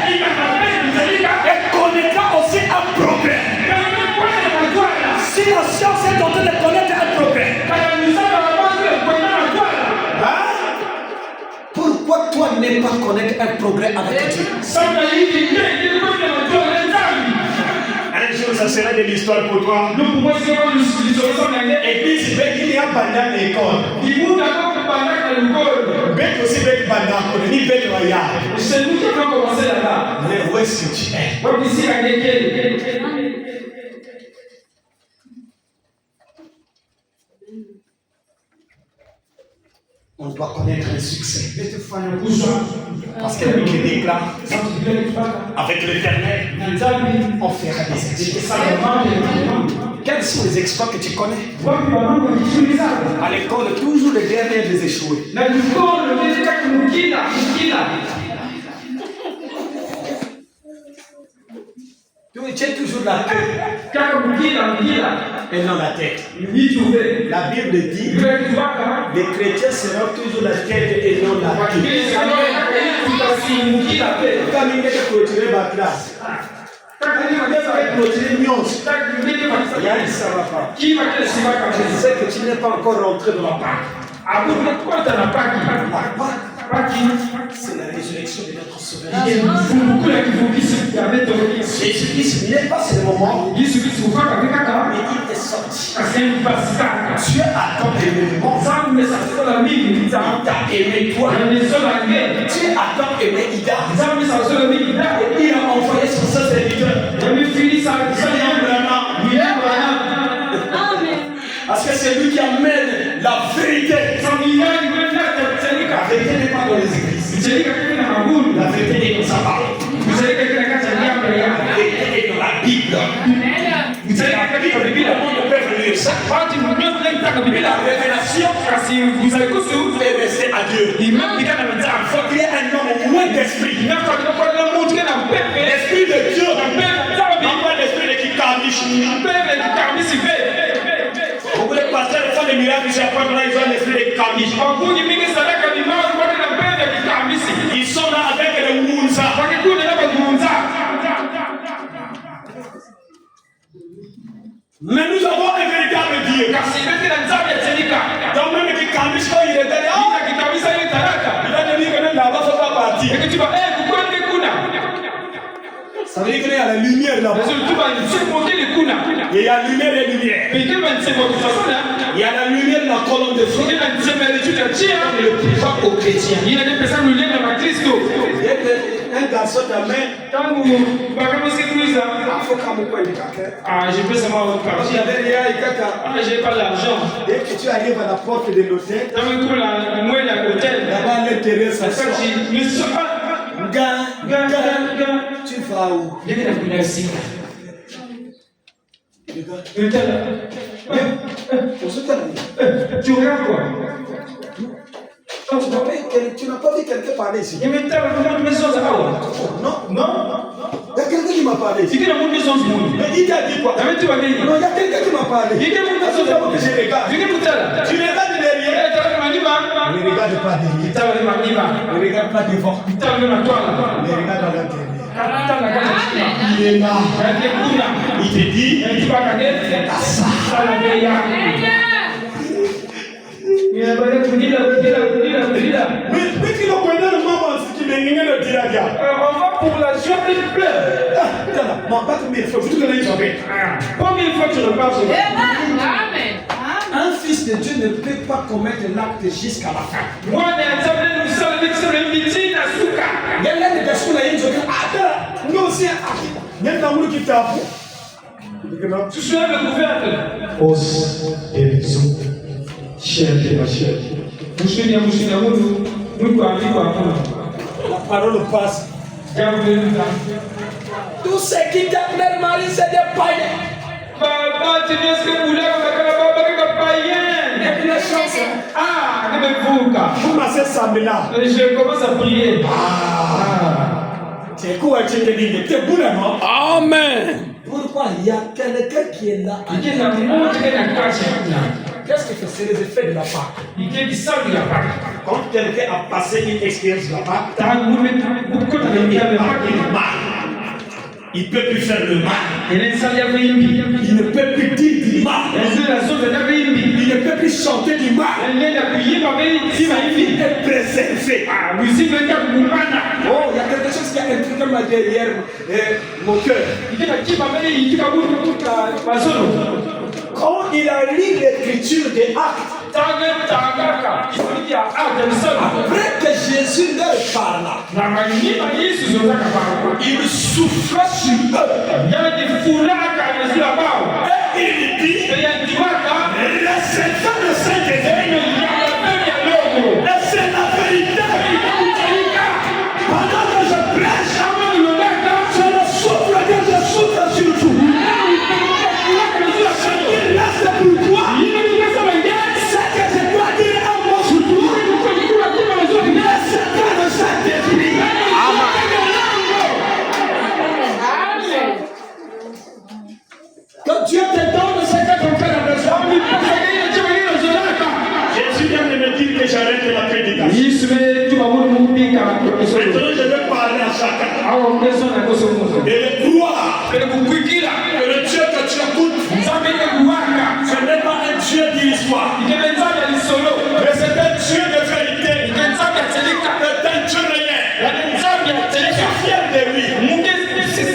et connaîtra aussi un progrès. Si la science est en train de connaître un progrès, pourquoi toi ne pas connaître un progrès avec Dieu? Un jour, ça sera de l'histoire pour toi. Église, il y a pendant l'école. Bête aussi, bête pendant, ni bête royale. C'est nous qui avons commencé là-bas. Mais où est-ce que tu es? On doit connaître le succès. Parce que la Bible déclare avec l'Éternel, on fera des exploits. Quels sont les exploits que tu connais? À l'école, toujours les derniers des échoués. Tu es toujours la tête et non la tête. La Bible dit les chrétiens seront toujours la tête et non la tête. Quand il est clôturé ma classe, ça va pas. Je sais que tu n'es pas encore rentré dans la Pâque. C'est la résurrection de notre Sauveur. Jésus-Christ n'est pas ce moment, mais il est sorti. Dieu attend l'événement. Il t'a aimé toi. Dieu attend aimer Ida. Et il a envoyé son serviteur. Parce que c'est lui qui amène la vérité. La vérité n'est pas dans les églises. La vérité est dans sa parole. La vérité est dans la Bible. Vous savez que le monde peut venir ça. Mais la révélation est restée à Dieu. Il faut qu'il y ait un homme moins d'esprit. L'esprit de Dieu. Non pas l'esprit de Kikamishi. Vous voulez passer le temps des miracles, ils ont l'esprit de Kikamishi. Ils sont là avec le Mounza. Mais nous avons un véritable Dieu. Donc même qui Kamishi, quand il est allé, il a dit que même là-bas, il ne faut pas partir. Ça veut dire qu'il y a la lumière là-bas. Et il y a la lumière et lumière. Il y a la lumière de la colonne de feu. Comme le présent aux chrétiens. Un garçon de main. Je peux savoir j'ai pas l'argent. Dès que tu arrives à la porte de l'hôtel, là-bas à l'intérieur, ça sort. Tu vas où? Tu regardes quoi? Tu n'as pas vu quelqu'un parler ici? Non. Il y a quelqu'un qui m'a parlé ici. Mais il t'a dit quoi? Non, il y a quelqu'un qui m'a parlé. Je regarde. Tu regardes derrière. Ne regarde pas derrière. Ne regarde pas devant. Ne regarde à l'intérieur. Il est là. Il te dit. Mais tu ne connais le moment qui m'est venu le dire. On va pour la joie et pleure. Combien de fois tu repars sur un fils de Dieu ne peut pas commettre l'acte jusqu'à la fin. Moi, tu soulèves le couvercle. Os ebizo chef ma chef. La parole passe. Tout ce qui t'appelle Marie, c'est des païens. Papa, tu dis ce que vous voulez, païen. Ah, Vous m'assez Samela. Je commence à prier. C'est quoi tu te dis? T'es bon là, non? Amen. Pourquoi il y a quelqu'un qui est là? Qu'est-ce que c'est les effets de la Pâque? Quand quelqu'un a passé une expérience de la Pâque, il ne peut plus faire le mal. Il ne peut plus dire du mal. Il ne peut plus chanter du mal. Il est préservé. Oh, il y a quelque chose qui a intrigué derrière mon cœur. Quand il a lu l'écriture des Actes, après que Jésus leur parla, il souffla sur eux. Et il dit, recevez le Saint-Esprit. Et c'est la vérité. Pendant que je prêche, c'est le souffle que je souffle sur vous. Il reste pour toi. C'est que je dois dire un mot sur toi. Recevez le Saint-Esprit. Quand Dieu te donne ce que ton père a besoin, Jésus vient de me dire que j'arrête la prédication. Maintenant, je vais parler à chacun. Et le gloire, que le Dieu que tu écoutes, ce n'est pas un Dieu d'histoire, mais c'est un Dieu de vérité. C'est un Dieu réel. Je suis fier de lui.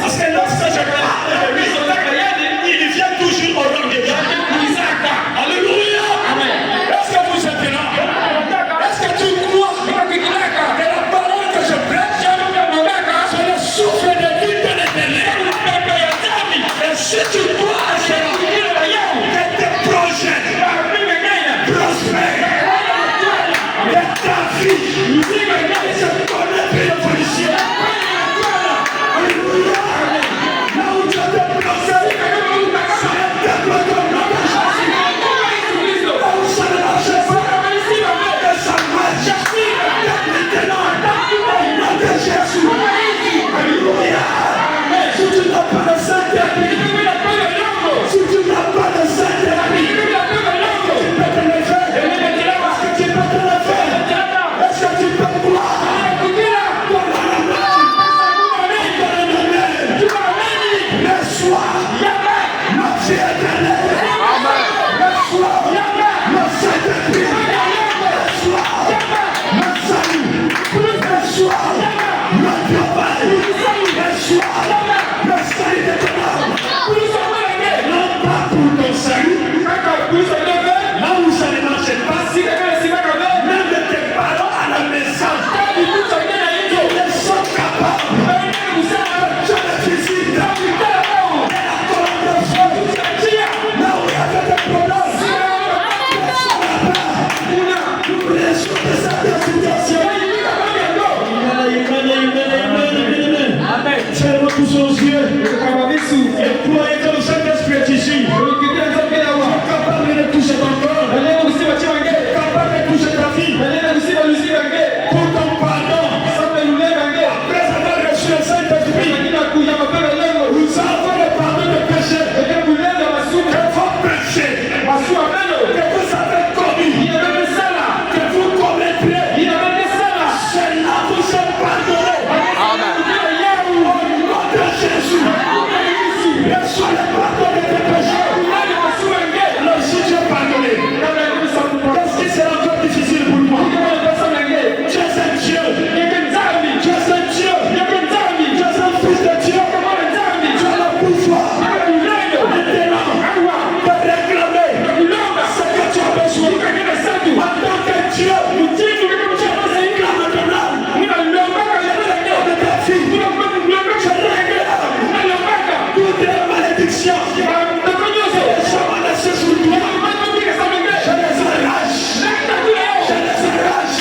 Parce que lorsque je parle de lui, il vient toujours au rendez-vous. Alléluia. Est-ce que vous êtes là? Est-ce que tu crois que la parole que je prêche, c'est le souffle de vie de l'éternel? Dieu. Et pour que le Saint-Esprit est ici. Capable de toucher ton corps. Capable de toucher ta vie. Pour ton pardon. Après avoir reçu le Saint-Esprit. Nous avons le pardon de péché. Que vos péchés. Que vous avez commis. Que vous commettrez. C'est là vous êtes pardonné. Au nom de Jésus. Reçois le pardon de tes péchés. Alors si tu es pardonné, qu'est-ce qui sera encore difficile pour moi? Tu es un Dieu. Tu es un Dieu. Tu es un fils de Dieu. Tu as le pouvoir. Maintenant, de réclamer ce que tu as besoin. En tant que Dieu, tu réclames ton âme. De ta fille. Tu réclames toutes les malédictions. Je m'en laisse sur toi. Je les arrache. Je les arrache.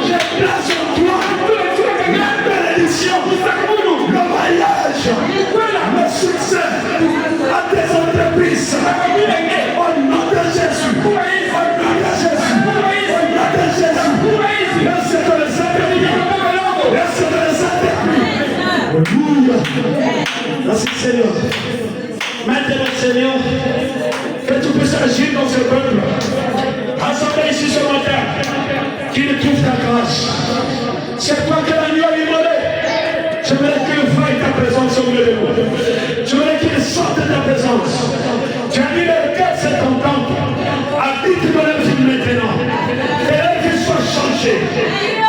Je place en toi la bénédiction, le mariage, le succès à tes entreprises. Au nom de Jésus. Au nom de Jésus. Au nom de Jésus. Merci de les interdire. Merci de les interdire. Alléluia. Merci Seigneur. Maintenant Seigneur, que tu puisses agir dans ce peuple. Assemblé ici ce matin, qu'il trouve ta grâce. C'est toi que la nuit a immolé. J'aimerais qu'il faille ta présence au milieu de nous. J'aimerais qu'il sorte de ta présence. Tu as dit le cœur c'est content. Habite dans la vie maintenant. Fais-le qu'il soit changé.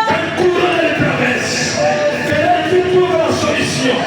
Qu'un courant le traverse. Fais-le qu'il trouve la solution.